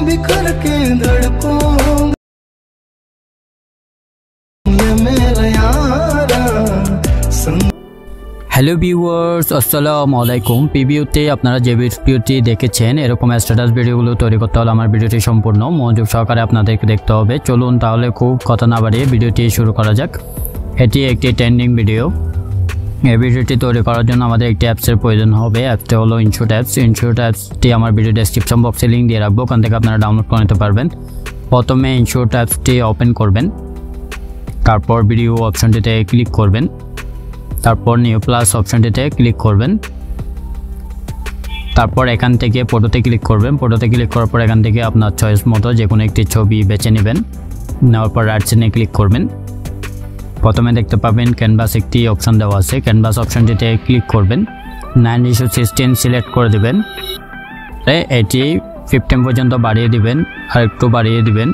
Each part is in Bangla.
बिखर के धड़कूंगा ये मेरा यारा। হ্যালো ভিউয়ার্স, আসসালামু আলাইকুম। প্রিভিউতে আপনারা যে ভিডিওটি দেখেছেন এরকম স্ট্যাটাস ভিডিওগুলো তৈরি করতে হলে আমার ভিডিওটি সম্পূর্ণ মনোযোগ সহকারে আপনাদেরকে দেখতে হবে। চলুন তাহলে খুব কথা না বাড়িয়ে ভিডিওটি শুরু করা যাক। এটি একটি ট্রেন্ডিং ভিডিও। এই ভিডিওটি তৈরি করার জন্য আমাদের একটি অ্যাপসের প্রয়োজন হবে। অ্যাপসটি হলো ইনশট অ্যাপস। ইনশট অ্যাপসটি আমার ভিডিও ডেসক্রিপশন বক্সে লিঙ্ক দিয়ে রাখবো, ওখান থেকে আপনারা ডাউনলোড করে নিতে পারবেন। প্রথমে ইনশট অ্যাপসটি ওপেন করবেন, তারপর ভিডিও অপশনটিতে ক্লিক করবেন, তারপর নিউ প্লাস অপশনটিতে ক্লিক করবেন, তারপর এখান থেকে ফটোতে ক্লিক করবেন। ফটোতে ক্লিক করার পর এখান থেকে আপনার চয়েস মতো যে কোনো একটি ছবি বেছে নেবেন। নেওয়ার পর রাইট সাইডে ক্লিক করবেন। প্রথমে দেখতে পাবেন ক্যানভাস একটি অপশন দেওয়া আছে, ক্যানভাস অপশনটিতে ক্লিক করবেন। 9:16 সিলেক্ট করে দেবেন। এটি 15 পর্যন্ত বাড়িয়ে দিবেন, আর একটু বাড়িয়ে দিবেন।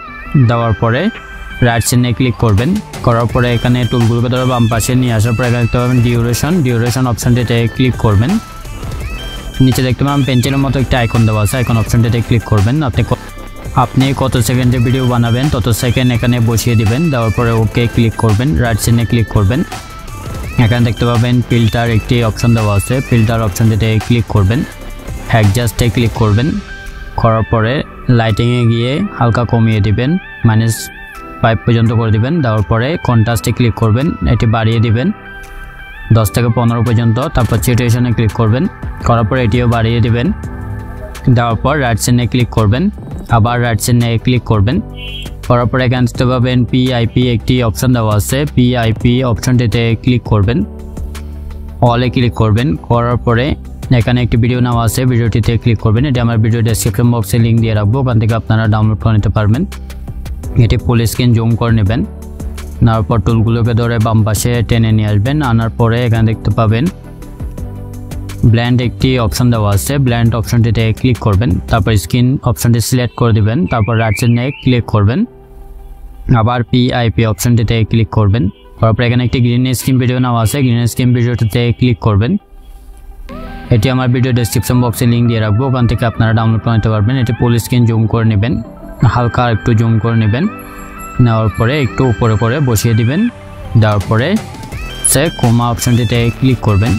দেওয়ার পরে রাইট সাইডে ক্লিক করবেন। করার পরে এখানে টুলগুলোকে ধরে বাম পাশে নিয়ে আসার পরে এখানে দেখতে পাবেন ডিউরেশন অপশনটিতে ক্লিক করবেন। নিচে দেখতে পাবেন পেন্সিলের মতো একটা আইকন দেওয়া আছে, আইকন অপশনটিতে ক্লিক করবেন। আপনি কত সেকেন্ডের ভিডিও বানাবেন তত সেকেন্ড এখানে বসিয়ে দিবেন। দেওয়ার পরে ওকে ক্লিক করবেন, রাইট সাইডে ক্লিক করবেন। এখানে দেখতে পাবেন ফিল্টার একটি অপশন দেওয়া আছে, ফিল্টার অপশনটিতে ক্লিক করবেন। অ্যাডজাস্টে ক্লিক করবেন। করার পরে লাইটিংয়ে গিয়ে হালকা কমিয়ে দিবেন, -5 পর্যন্ত করে দিবেন। দেওয়ার পরে কন্ট্রাস্টে ক্লিক করবেন, এটি বাড়িয়ে দিবেন 10 থেকে 15 পর্যন্ত। তারপর সিচুয়েশনে ক্লিক করবেন। করার পরে এটিও বাড়িয়ে দিবেন। দেওয়ার পর রাইট সাইডে ক্লিক করবেন, আবার রাইট সাইডে ক্লিক করবেন। করার পরে এখানে দেখতে পাবেন PIP একটি অপশন দেওয়া আছে, PIP অপশনটিতে ক্লিক করবেন, অলে ক্লিক করবেন। করার পরে এখানে একটি ভিডিও নেওয়া আছে, ভিডিওটিতে ক্লিক করবেন। এটি আমার ভিডিও ডেসক্রিপশন বক্সে লিঙ্ক দিয়ে রাখবো, ওখান থেকে আপনারা ডাউনলোড করে নিতে পারবেন। এটি ফুল স্ক্রিন জুম করে নেবেন। নেওয়ার পর টুলগুলোকে ধরে বাম পাশে টেনে নিয়ে আসবেন। আনার পরে এখানে দেখতে পাবেন ব্ল্যান্ড একটি অপশন দেওয়া আছে, ব্ল্যান্ড অপশনটিতে ক্লিক করবেন। তারপর স্ক্রিন অপশনটি সিলেক্ট করে দিবেন। তারপর রাইট সাইডে ক্লিক করবেন, আবার PIP অপশনটিতে ক্লিক করবেন। তারপর এখানে একটি গ্রিন স্ক্রিন ভিডিও নেওয়া আছে, গ্রিন স্ক্রিন ভিডিওটিতে ক্লিক করবেন। এটি আমার ভিডিও ডেসক্রিপশন বক্সে লিঙ্ক দিয়ে রাখবো, ওখান থেকে আপনারা ডাউনলোড করে নিতে পারবেন। এটি ফুল স্ক্রিন জুম করে নেবেন, হালকা একটু জুম করে নেবেন। নেওয়ার পরে একটু উপরে করে বসিয়ে দিবেন। দেওয়ার পরে কোমা অপশনটিতে ক্লিক করবেন।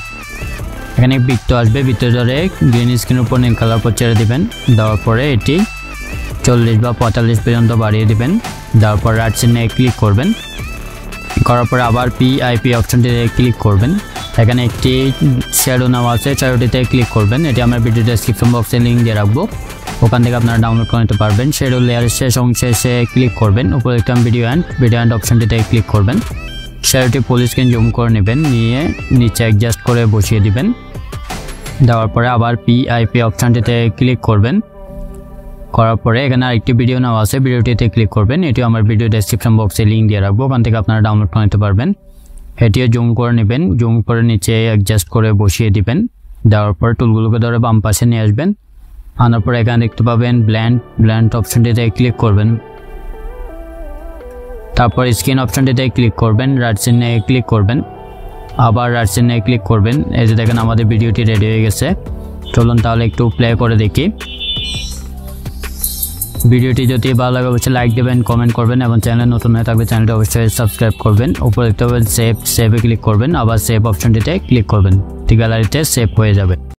এখানে বৃত্ত আসবে, বৃত্ত ধরে গ্রিন স্ক্রিনের উপর নীল কালার উপর ছেড়ে দিবেন। দেওয়ার পরে এটি 40 বা 45 পর্যন্ত বাড়িয়ে দিবেন। দেওয়ার পর রাইট সাইডে ক্লিক করবেন। করার পরে আবার PIP অপশনটিতে ক্লিক করবেন। এখানে একটি শ্যাডো নেওয়া আছে, শ্যাডোটিতে ক্লিক করবেন। এটি আমার ভিডিও ডেসক্রিপশন বক্সে লিঙ্ক দিয়ে রাখবো, ওখান থেকে আপনারা ডাউনলোড করে নিতে পারবেন। শ্যাডো লেয়ারের শেষ অংশে এসে ক্লিক করবেন। উপরে একটা ভিডিও অ্যান্ড অপশনটিতে ক্লিক করবেন। শ্যাডোটি ফুল স্ক্রিন জুম করে নেবেন, নিয়ে নিচে অ্যাডজাস্ট করে বসিয়ে দিবেন। দেওয়ার পরে আবার PIP অপশনটিতে ক্লিক করবেন। করার পরে এখানে আরেকটি ভিডিও নেওয়া আছে, ভিডিওটিতে ক্লিক করবেন। এটিও আমার ভিডিও ডেসক্রিপশন বক্সে লিঙ্ক দিয়ে রাখবো, ওখান থেকে আপনারা ডাউনলোড করে নিতে পারবেন। এটিও জুম করে নেবেন, জুম করে নিচে অ্যাডজাস্ট করে বসিয়ে দিবেন। দেওয়ার পর টুলগুলোকে ধরে বাম পাশে নিয়ে আসবেন। আনার পরে এখানে দেখতে পাবেন ব্ল্যান্ড অপশনটিতে ক্লিক করবেন। তারপর স্ক্রিন অপশনটিতে ক্লিক করবেন, রাইট সাইডে ক্লিক করবেন, আবার রাইট সাইডে ক্লিক করবেন। এই যে দেখেন আমাদের ভিডিওটি রেডি হয়ে গেছে। চলুন তাহলে একটু প্লে করে দেখি। ভিডিওটি যদি ভালো লাগে অবশ্যই লাইক দেবেন, কমেন্ট করবেন, এবং চ্যানেল নতুন হয়ে থাকবে চ্যানেলটি অবশ্যই সাবস্ক্রাইব করবেন। উপরে দেখতে পাবেন সেভে ক্লিক করবেন, আবার সেভ অপশনটিতে ক্লিক করবেন। গ্যালারিতে সেভ হয়ে যাবে।